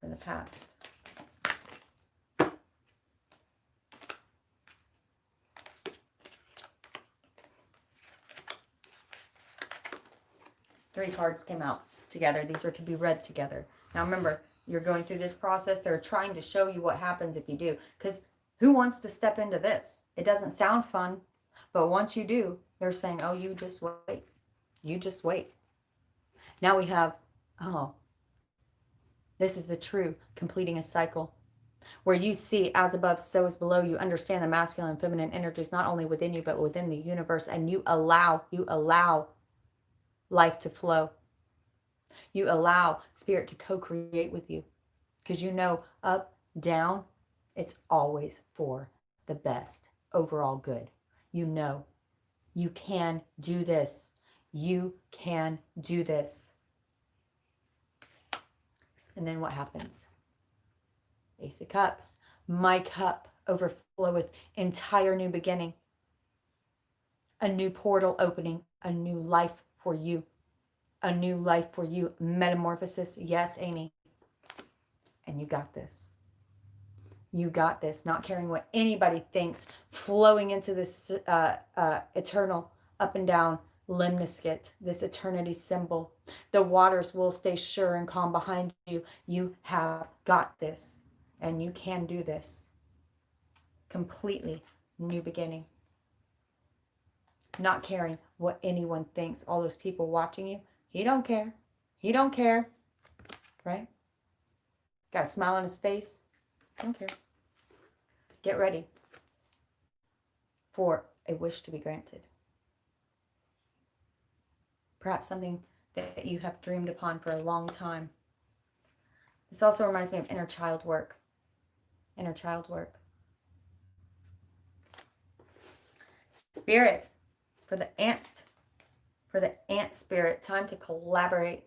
In the past. Three cards came out together. These are to be read together. Now remember, you're going through this process. They're trying to show you what happens if you do. Because who wants to step into this? It doesn't sound fun. But once you do, they're saying, oh, you just wait. You just wait. Now we have, oh, this is the true completing a cycle. Where you see as above, so is below. You understand the masculine and feminine energies not only within you, but within the universe. And you allow life to flow. You allow spirit to co-create with you. Because you know, up, down, it's always for the best, overall good. You know, you can do this. You can do this. And then what happens? Ace of Cups. My cup overflow with entire new beginning. A new portal opening. A new life for you. A new life for you. Metamorphosis. Yes, Amy. And you got this. You got this. Not caring what anybody thinks. Flowing into this eternal up and down lemniscate. This eternity symbol. The waters will stay sure and calm behind you. You have got this. And you can do this. Completely new beginning. Not caring what anyone thinks. All those people watching you. He don't care. He don't care. Right? Got a smile on his face. Don't care. Get ready for a wish to be granted. Perhaps something that you have dreamed upon for a long time. This also reminds me of inner child work. Inner child work. Spirit, for the ant spirit, time to collaborate.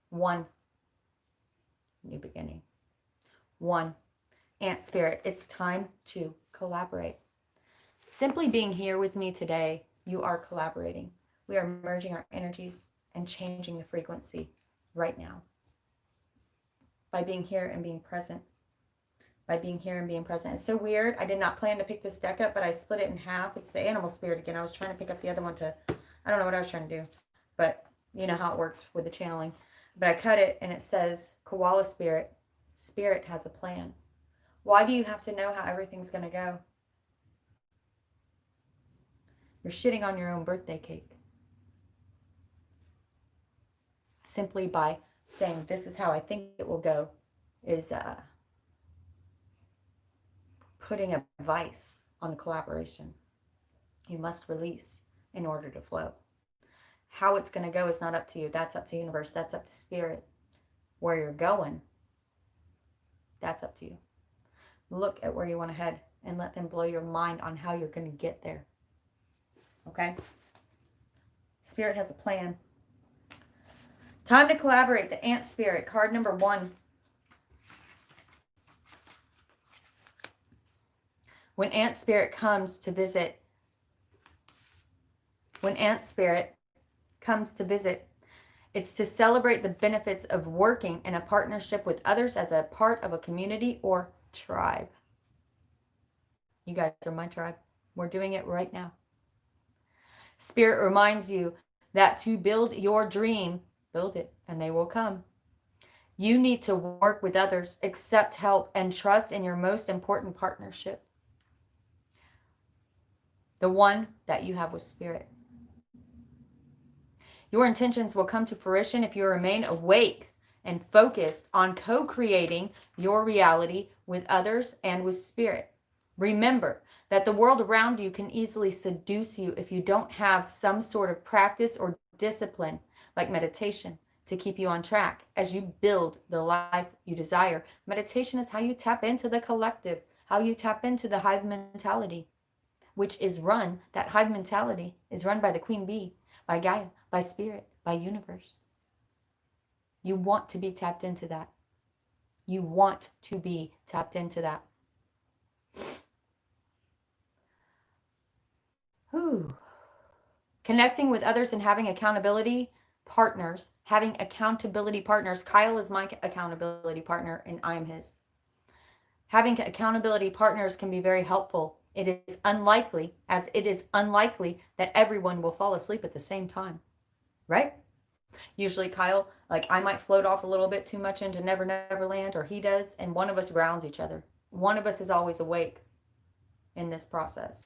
One, new beginning. One, ant spirit, it's time to collaborate. Simply being here with me today, you are collaborating. We are merging our energies and changing the frequency right now. by being here and being present. By being here and being present. It's so weird. I did not plan to pick this deck up, but I split it in half. It's the animal spirit again. I was trying to pick up the other one to, I don't know what I was trying to do, but you know how it works with the channeling. But I cut it and it says, koala spirit, spirit has a plan. Why do you have to know how everything's going to go? You're shitting on your own birthday cake. Simply by saying, this is how I think it will go, is putting a vice on the collaboration. You must release in order to flow. How it's going to go is not up to you. That's up to universe. That's up to spirit. Where you're going, that's up to you. Look at where you want to head and let them blow your mind on how you're going to get there. Okay? Spirit has a plan. Time to collaborate. The Ant Spirit, card number 1. When Ant Spirit comes to visit, it's to celebrate the benefits of working in a partnership with others as a part of a community or tribe. You guys are my tribe. We're doing it right now. Spirit reminds you that to build your dream, build it and they will come. You need to work with others, accept help, and trust in your most important partnership. The one that you have with Spirit. Your intentions will come to fruition if you remain awake and focused on co-creating your reality with others and with Spirit. Remember that the world around you can easily seduce you if you don't have some sort of practice or discipline, like meditation, to keep you on track as you build the life you desire. Meditation is how you tap into the collective, how you tap into the hive mentality, which is run, that hive mentality is run by the queen bee, by Gaia, by Spirit, by universe. You want to be tapped into that. You want to be tapped into that. Whew. Connecting with others and having accountability partners. Kyle is my accountability partner and I am his. Having accountability partners can be very helpful. It is unlikely that everyone will fall asleep at the same time, right? Usually Kyle, like I might float off a little bit too much into Never Never Land, or he does, and one of us grounds each other. One of us is always awake in this process.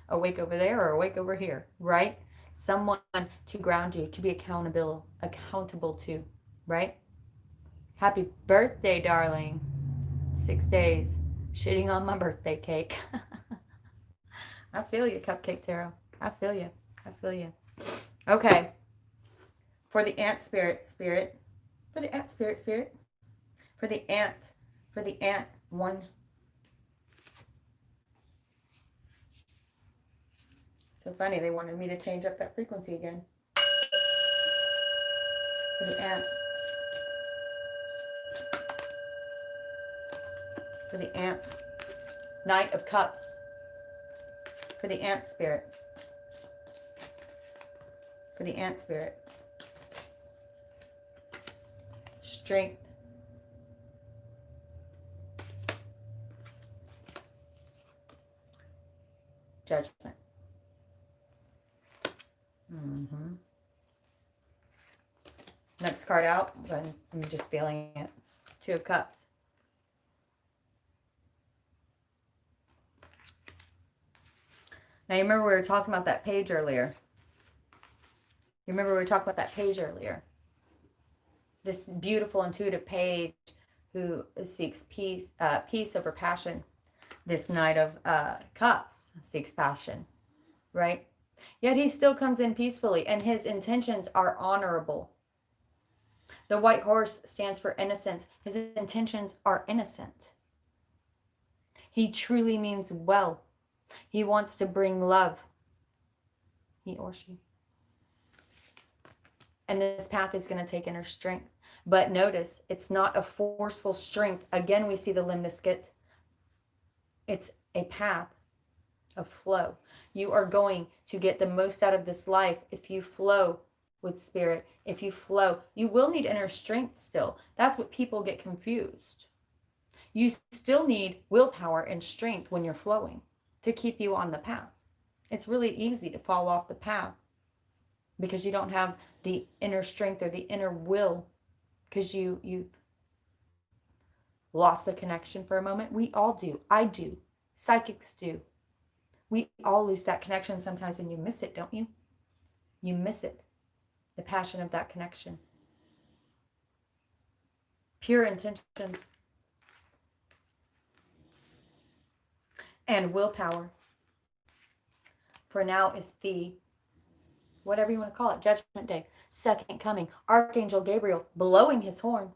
Awake over there or awake over here, right? Someone to ground you, to be accountable to, right? Happy birthday, darling. 6 days. Shitting on my birthday cake. I feel you, Cupcake Tarot. I feel you. Okay. For the ant spirit. For the ant spirit. For the ant, 1. So funny, they wanted me to change up that frequency again. For the ant. For the ant. Knight of Cups. For the ant spirit. For the ant spirit. Strength. Judgment. Next card out, I'm just feeling it. 2 of Cups. Now, you remember we were talking about that page earlier. This beautiful, intuitive page who seeks peace over passion. This Knight of Cups seeks passion, right? Yet he still comes in peacefully, and his intentions are honorable. The white horse stands for innocence. His intentions are innocent. He truly means well. He wants to bring love. He or she. And this path is going to take inner strength. But notice, it's not a forceful strength. Again, we see the limniscate. It's a path of flow. You are going to get the most out of this life if you flow with spirit, if you flow, you will need inner strength still. That's what people get confused. You still need willpower and strength when you're flowing to keep you on the path. It's really easy to fall off the path because you don't have the inner strength or the inner will, because you've lost the connection for a moment. We all do. I do. Psychics do. We all lose that connection sometimes, and you miss it, don't you? You miss it. The passion of that connection. Pure intentions. And willpower. For now is the, whatever you want to call it, Judgment Day, second coming. Archangel Gabriel blowing his horn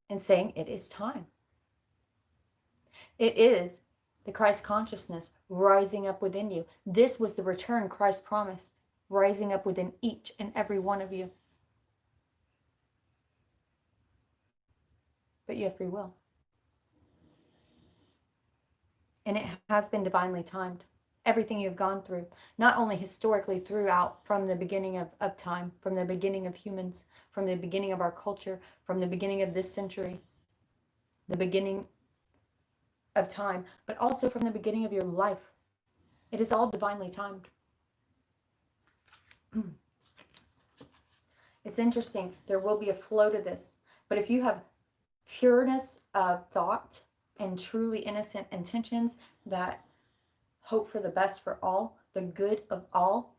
and saying it is time. It is the Christ consciousness rising up within you. This was the return Christ promised, rising up within each and every one of you. But you have free will. And it has been divinely timed. Everything you've gone through, not only historically throughout, from the beginning of time, from the beginning of humans, from the beginning of our culture, from the beginning of this century, the beginning of time, but also from the beginning of your life. It is all divinely timed. It's interesting. There will be a flow to this. But if you have pureness of thought and truly innocent intentions that hope for the best for all, the good of all,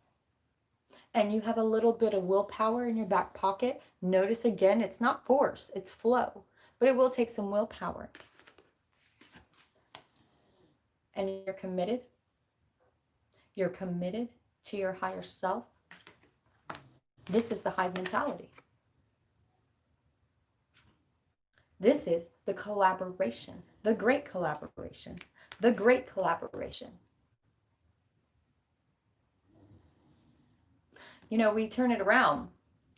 and you have a little bit of willpower in your back pocket, notice again, it's not force, it's flow. But it will take some willpower. And you're committed to your higher self. This is the hive mentality. This is the collaboration, the great collaboration, the great collaboration. You know, we turn it around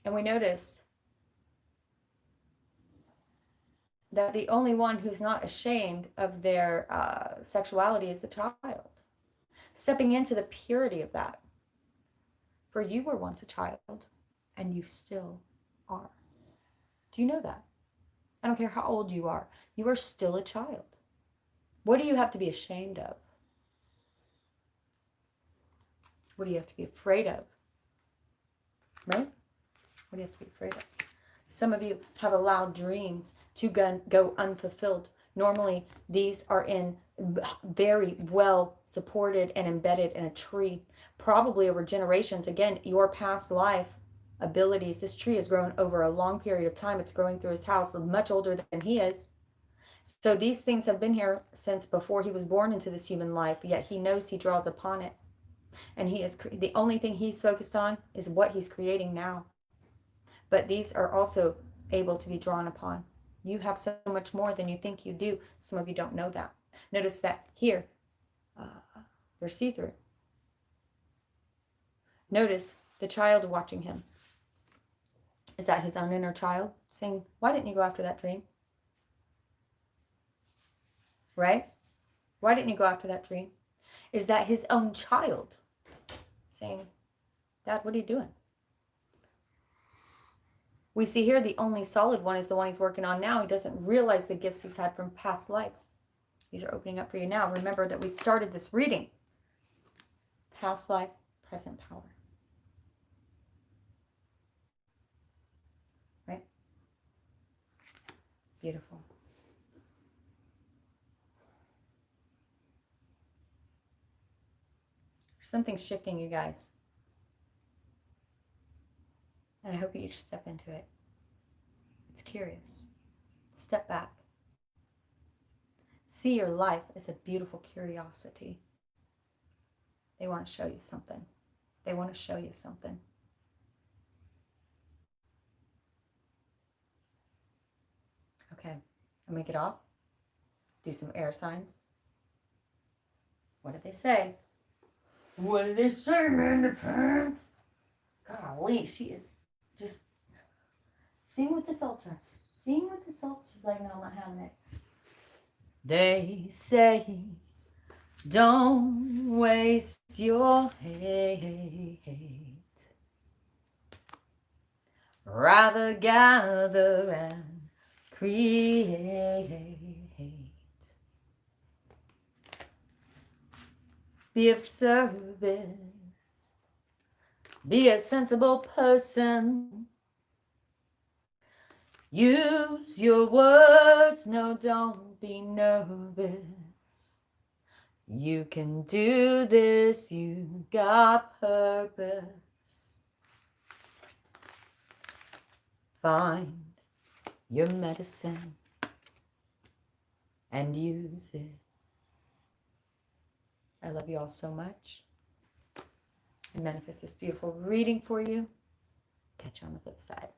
and we notice that the only one who's not ashamed of their sexuality is the child. Stepping into the purity of that. For you were once a child, and you still are. Do you know that? I don't care how old you are still a child. What do you have to be ashamed of? What do you have to be afraid of? Right? What do you have to be afraid of? Some of you have allowed dreams to go unfulfilled. Normally, these are in very well supported and embedded in a tree, probably over generations. Again, your past life abilities. This tree has grown over a long period of time. It's growing through his house, much older than he is. So these things have been here since before he was born into this human life, yet he knows he draws upon it. And he is the only thing he's focused on is what he's creating now. But these are also able to be drawn upon. You have so much more than you think you do. Some of you don't know that. Notice that here, they're see-through. Notice the child watching him. Is that his own inner child saying, why didn't you go after that dream? Right? Why didn't you go after that dream? Is that his own child saying, Dad, what are you doing? We see here the only solid one is the one he's working on now. He doesn't realize the gifts he's had from past lives. These are opening up for you now. Remember that we started this reading. Past life, present power. Right? Beautiful. Something's shifting, you guys. And I hope you each step into it. It's curious. Step back. See your life as a beautiful curiosity. They want to show you something. They want to show you something. Okay, I'm going to get off. Do some air signs. What did they say? What did they say, man? The pants? Golly, she is just sing with this ultra. Sing with this ultra. She's like, no, I'm not having it. They say, don't waste your hate. rather gather and create. Be of service, be a sensible person. Use your words, no, don't be nervous. You can do this, you got purpose. Find your medicine and use it. I love you all so much. I manifest this beautiful reading for you. Catch you on the flip side.